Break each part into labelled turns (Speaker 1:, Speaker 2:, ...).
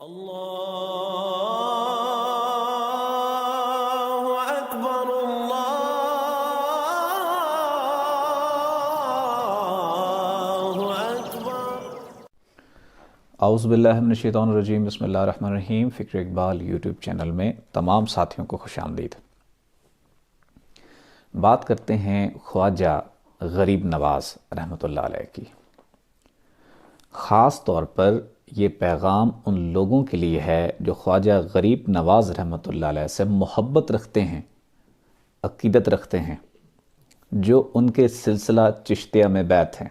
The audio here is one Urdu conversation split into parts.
Speaker 1: اللہ اکبر اللہ اکبر۔
Speaker 2: اعوذ باللہ من الشیطان الرجیم، بسم اللہ الرحمن الرحیم۔ فکر اقبال یوٹیوب چینل میں تمام ساتھیوں کو خوش آمدید۔ بات کرتے ہیں خواجہ غریب نواز رحمۃ اللہ علیہ کی۔ خاص طور پر یہ پیغام ان لوگوں کے لیے ہے جو خواجہ غریب نواز رحمۃ اللہ علیہ سے محبت رکھتے ہیں، عقیدت رکھتے ہیں، جو ان کے سلسلہ چشتیہ میں بیعت ہیں،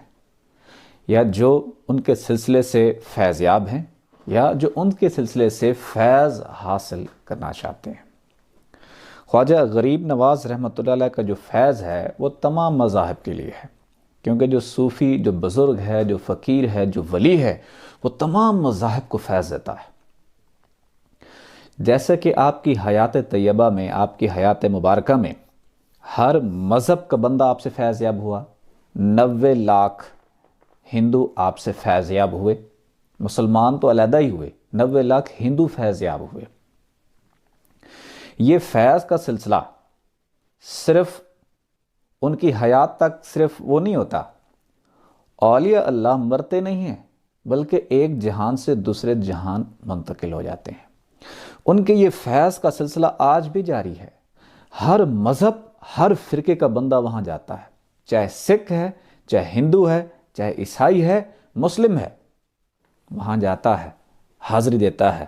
Speaker 2: یا جو ان کے سلسلے سے فیض یاب ہیں، یا جو ان کے سلسلے سے فیض حاصل کرنا چاہتے ہیں۔ خواجہ غریب نواز رحمۃ اللہ علیہ کا جو فیض ہے وہ تمام مذاہب کے لیے ہے، کیونکہ جو صوفی، جو بزرگ ہے، جو فقیر ہے، جو ولی ہے، وہ تمام مذاہب کو فیض دیتا ہے۔ جیسا کہ آپ کی حیات طیبہ میں، آپ کی حیات مبارکہ میں ہر مذہب کا بندہ آپ سے فیض یاب ہوا، 90 لاکھ ہندو آپ سے فیض یاب ہوئے، مسلمان تو علیحدہ ہی ہوئے، 90 لاکھ ہندو فیض یاب ہوئے۔ یہ فیض کا سلسلہ صرف ان کی حیات تک صرف وہ نہیں ہوتا، اولیاء اللہ مرتے نہیں ہیں بلکہ ایک جہان سے دوسرے جہان منتقل ہو جاتے ہیں۔ ان کے یہ فیض کا سلسلہ آج بھی جاری ہے۔ ہر مذہب، ہر فرقے کا بندہ وہاں جاتا ہے، چاہے سکھ ہے، چاہے ہندو ہے، چاہے عیسائی ہے، مسلم ہے، وہاں جاتا ہے، حاضری دیتا ہے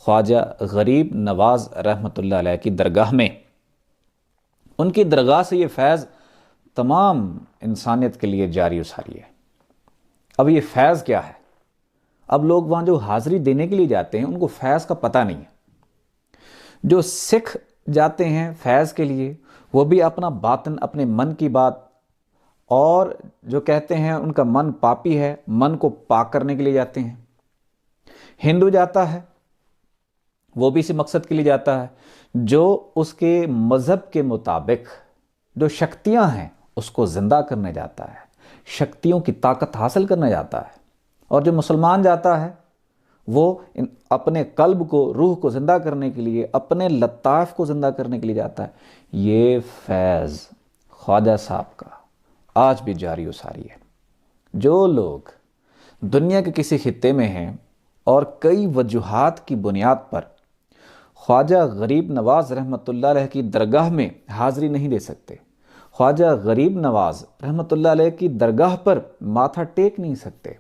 Speaker 2: خواجہ غریب نواز رحمۃ اللہ علیہ کی درگاہ میں۔ ان کی درگاہ سے یہ فیض تمام انسانیت کے لیے جاری و ساری ہے۔ اب یہ فیض کیا ہے؟ اب لوگ وہاں جو حاضری دینے کے لیے جاتے ہیں ان کو فیض کا پتہ نہیں ہے۔ جو سکھ جاتے ہیں فیض کے لیے، وہ بھی اپنا باطن، اپنے من کی بات، اور جو کہتے ہیں ان کا من پاپی ہے، من کو پاک کرنے کے لیے جاتے ہیں۔ ہندو جاتا ہے، وہ بھی اسی مقصد کے لیے جاتا ہے، جو اس کے مذہب کے مطابق جو شکتیاں ہیں اس کو زندہ کرنے جاتا ہے، شکتیوں کی طاقت حاصل کرنے جاتا ہے۔ اور جو مسلمان جاتا ہے وہ اپنے قلب کو، روح کو زندہ کرنے کے لیے، اپنے لطائف کو زندہ کرنے کے لیے جاتا ہے۔ یہ فیض خواجہ صاحب کا آج بھی جاری و ساری ہے۔ جو لوگ دنیا کے کسی خطے میں ہیں اور کئی وجوہات کی بنیاد پر خواجہ غریب نواز رحمۃ اللہ علیہ کی درگاہ میں حاضری نہیں دے سکتے، خواجہ غریب نواز رحمۃ اللہ علیہ کی درگاہ پر ماتھا ٹیک نہیں سکتے،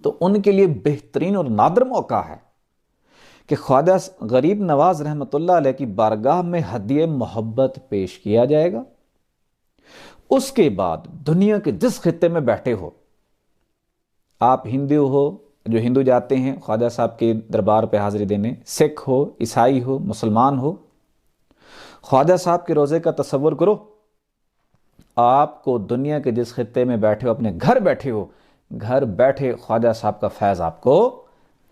Speaker 2: تو ان کے لیے بہترین اور نادر موقع ہے کہ خواجہ غریب نواز رحمۃ اللہ علیہ کی بارگاہ میں ہدیہ محبت پیش کیا جائے گا۔ اس کے بعد دنیا کے جس خطے میں بیٹھے ہو، آپ ہندو ہو، جو ہندو جاتے ہیں خواجہ صاحب کے دربار پہ حاضری دینے، سکھ ہو، عیسائی ہو، مسلمان ہو، خواجہ صاحب کے روزے کا تصور کرو۔ آپ کو دنیا کے جس خطے میں بیٹھے ہو، اپنے گھر بیٹھے ہو، گھر بیٹھے خواجہ صاحب کا فیض آپ کو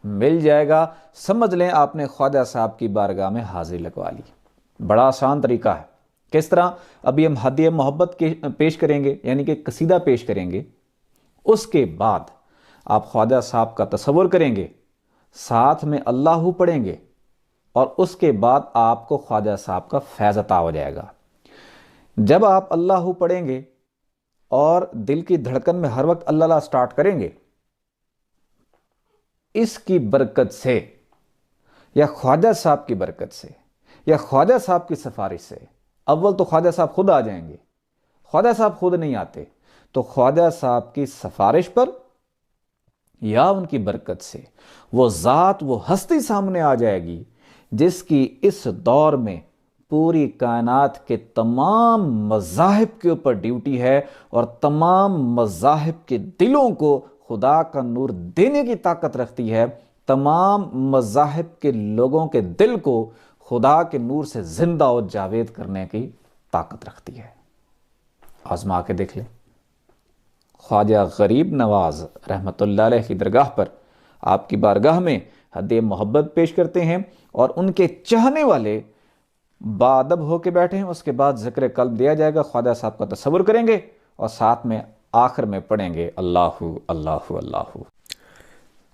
Speaker 2: مل جائے گا۔ سمجھ لیں آپ نے خواجہ صاحب کی بارگاہ میں حاضری لگوا لی۔ بڑا آسان طریقہ ہے۔ کس طرح؟ ابھی ہم ہدیہ محبت پیش کریں گے، یعنی کہ قصیدہ پیش کریں گے، اس کے بعد آپ خواجہ صاحب کا تصور کریں گے، ساتھ میں اللہ پڑھیں گے، اور اس کے بعد آپ کو خواجہ صاحب کا فیض عطا ہو جائے گا۔ جب آپ اللہ پڑھیں گے اور دل کی دھڑکن میں ہر وقت اللہ سٹارٹ کریں گے، اس کی برکت سے، یا خواجہ صاحب کی برکت سے، یا خواجہ صاحب کی سفارش سے، اول تو خواجہ صاحب خود آ جائیں گے، خواجہ صاحب خود نہیں آتے، تو خواجہ صاحب کی سفارش پر یا ان کی برکت سے وہ ذات، وہ ہستی سامنے آ جائے گی جس کی اس دور میں پوری کائنات کے تمام مذاہب کے اوپر ڈیوٹی ہے، اور تمام مذاہب کے دلوں کو خدا کا نور دینے کی طاقت رکھتی ہے، تمام مذاہب کے لوگوں کے دل کو خدا کے نور سے زندہ و جاوید کرنے کی طاقت رکھتی ہے۔ آزما کے دیکھ لیں۔ خواجہ غریب نواز رحمۃ اللہ علیہ کی درگاہ پر آپ کی بارگاہ میں ہدیہ محبت پیش کرتے ہیں، اور ان کے چاہنے والے باادب ہو کے بیٹھے ہیں۔ اس کے بعد ذکر قلب دیا جائے گا، خواجہ صاحب کا تصور کریں گے، اور ساتھ میں آخر میں پڑھیں گے اللہ اللہ اللہ۔